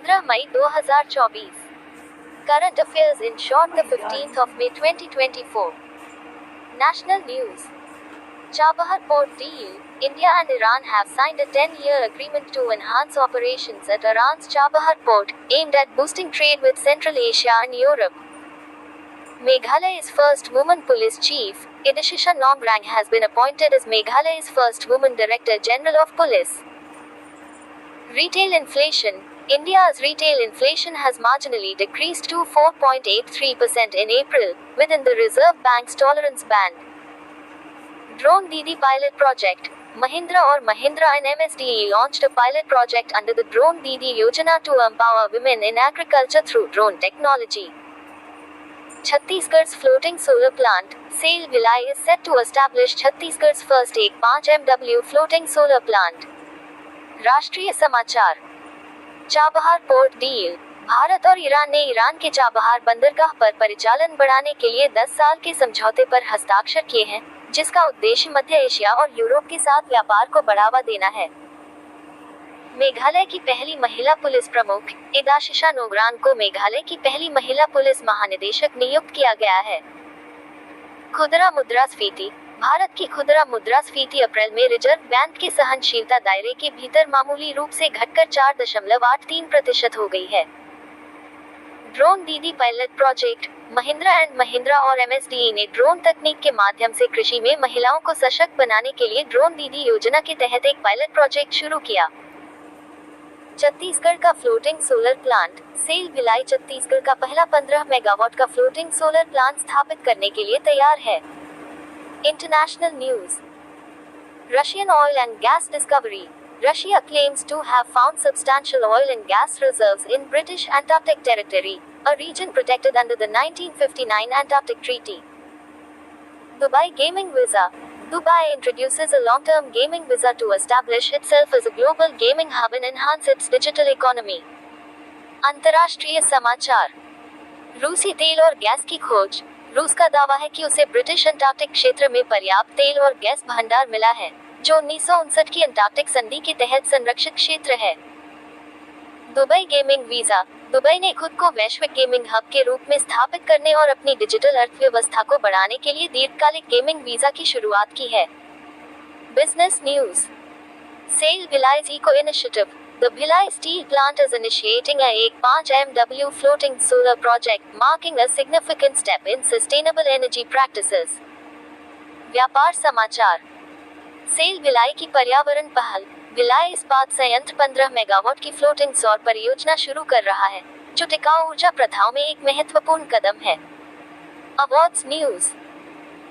15 May 2024। Current affairs in short, the 15th of May 2024. National news. Chabahar Port deal. India and Iran have signed a 10-year agreement to enhance operations at Iran's Chabahar port, aimed at boosting trade with Central Asia and Europe. Meghalay's first woman police chief, Idishisha Nomrang, has been appointed as Meghalay's first woman Director General of Police. Retail inflation. India's retail inflation has marginally decreased to 4.83% in April, within the Reserve Bank's tolerance band. Drone Didi pilot project. Mahindra and MSDE launched a pilot project under the Drone Didi Yojana to empower women in agriculture through drone technology. Chhattisgarh's floating solar plant, SAIL Bhilai, is set to establish Chhattisgarh's first 5 MW floating solar plant. राष्ट्रीय समाचार. Chabahar port deal. Bharat और Iran ने Iran के Chabahar बंदरगाह पर परिचालन बढ़ाने के लिए 10 साल के समझौते पर हस्ताक्षर किए हैं, जिसका उद्देश्य मध्य एशिया और यूरोप के साथ व्यापार को बढ़ावा देना है. मेघालय की पहली महिला पुलिस प्रमुख, इदाशिशा नोगरान को मेघालय की पहली महिला पुलिस महानिदेशक नियुक्त किया गया है. खुदरा मुद्रास्फीति. भारत की खुदरा मुद्रास्फीति अप्रैल में रिजर्व बैंक के सहनशीलता दायरे के भीतर मामूली रूप से घटकर 4.83% हो गई है. ड्रोन दीदी पायलट प्रोजेक्ट. महिंद्रा और MSDE ने ड्रोन तकनीक के माध्यम से कृषि में महिलाओं को सशक्त बनाने के लिए ड्रोन दीदी योजना के तहत एक पायलट प्रोजेक्ट शुरू किया. छत्तीसगढ़ का floating solar plant. SAIL Bhilai Chhattisgarh का पहला 15 मेगावाट का फ्लोटिंग सोलर प्लांट स्थापित करने के लिए तैयार है. International news. Russian oil and gas discovery. Russia claims to have found substantial oil and gas reserves in British Antarctic Territory, a region protected under the 1959 Antarctic Treaty. Dubai Gaming Visa. Dubai introduces a long-term gaming visa to establish itself as a global gaming hub and enhance its digital economy. अंतर्राष्ट्रीय समाचार. रूसी तेल और gas की खोज. रूस का दावा है कि उसे ब्रिटिश अंटार्कटिक क्षेत्र में पर्याप्त तेल और गैस भंडार मिला है, जो 1959 की अंटार्कटिक संधि के तहत संरक्षित क्षेत्र है. Dubai gaming visa. दुबई ने खुद को वैश्विक गेमिंग हब के रूप में स्थापित करने और अपनी डिजिटल अर्थव्यवस्था को बढ़ाने के लिए दीर्घकालिक गेमिंग वीजा की शुरुआत की है. Business news. SAIL Bhilai eco initiative. The Bhilai steel plant is initiating a 5 MW floating solar project, marking a significant step in sustainable energy practices. व्यापार समाचार. सेल भिलाई की पर्यावरण पहल. भिलाई इस्पात संयंत्र 15 मेगावाट की फ्लोटिंग सौर परियोजना शुरू कर रहा है, जो टिकाऊ ऊर्जा प्रथाओं में एक महत्वपूर्ण कदम है. Awards news.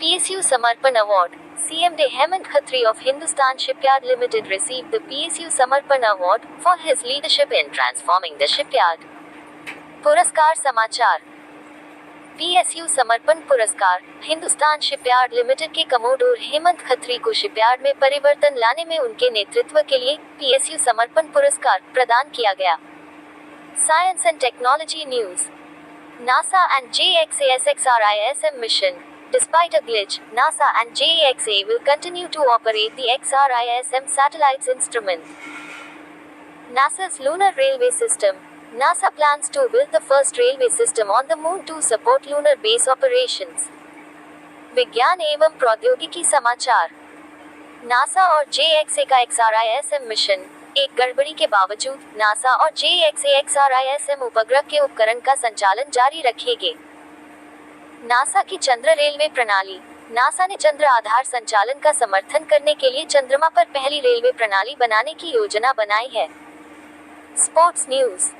PSU समर्पण award. CMD Hemant Khatri of Hindustan Shipyard Limited received the PSU Samarpan Award for his leadership in transforming the shipyard. पुरस्कार समाचार. PSU समर्पण पुरस्कार. हिंदुस्तान शिपयार्ड लिमिटेड के कमोडोर हेमंत खत्री को शिपयार्ड में परिवर्तन लाने में उनके नेतृत्व के लिए PSU समर्पण पुरस्कार प्रदान किया गया. Science and technology news. NASA and JXA-SXRISM mission. Despite a glitch, NASA and JXA will continue to operate the XRISM satellite's instrument. NASA's Lunar Railway System. NASA plans to build the first railway system on the moon to support lunar base operations. विज्ञान एवं प्रौद्योगिकी समाचार. NASA और JXA का XRISM mission. एक गड़बड़ी के बावजूद NASA और JXA XRISM उपग्रह के उपकरण का संचालन जारी रखेंगे. नासा की चंद्र रेलवे प्रणाली. नासा ने चंद्र आधार संचालन का समर्थन करने के लिए चंद्रमा पर पहली रेलवे प्रणाली बनाने की योजना बनाई है. Sports news.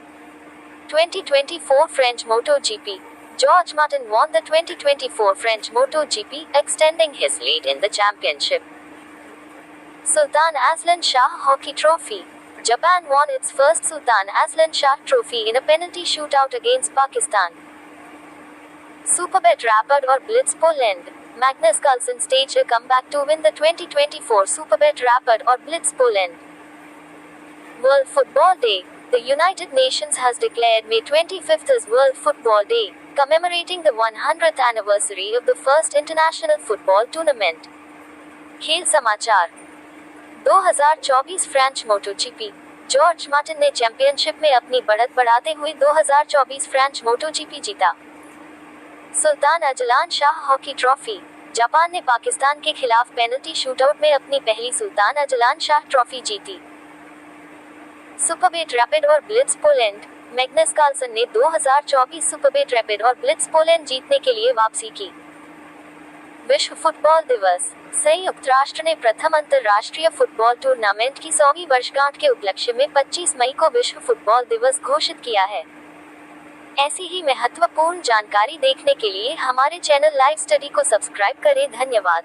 2024 French MotoGP. George Martin won the 2024 French MotoGP, extending his lead in the championship. Sultan Aslan Shah Hockey Trophy. Japan won its first Sultan Aslan Shah Trophy in a penalty shootout against Pakistan. Superbet Rapid or Blitz Poland. Magnus Carlsen staged a comeback to win the 2024 Superbet Rapid or Blitz Poland. World Football Day. The United Nations has declared May 25th as World Football Day, commemorating the 100th anniversary of the first international football tournament. खेल समाचार. 2024 French MotoGP. George Martin ने championship में अपनी बढ़त बढ़ाते हुए 2024 French MotoGP जीता। Sultan Azlan Shah hockey trophy. Japan ने पाकिस्तान के खिलाफ पेनल्टी शूटआउट में अपनी पहली सुल्तान अजलान शाह ट्रॉफी जीती। सुपरबेट रैपिड और ब्लिट्ज पोलैंड। मैग्नस कार्लसन ने 2024 सुपरबेट रैपिड और ब्लिट्ज पोलैंड जीतने के लिए वापसी की। विश्व फुटबॉल दिवस। संयुक्त राष्ट्र ने प्रथम अंतर्राष्ट्रीय फुटबॉल टूर्नामेंट की 100वीं वर्षगांठ के उपलक्ष्य में 25 मई को विश्व फुटबॉल दिवस घोषित किया है। ऐसी ही महत्वपूर्ण जानकारी देखने के लिए हमारे चैनल लाइव स्टडी को सब्सक्राइब करें। धन्यवाद।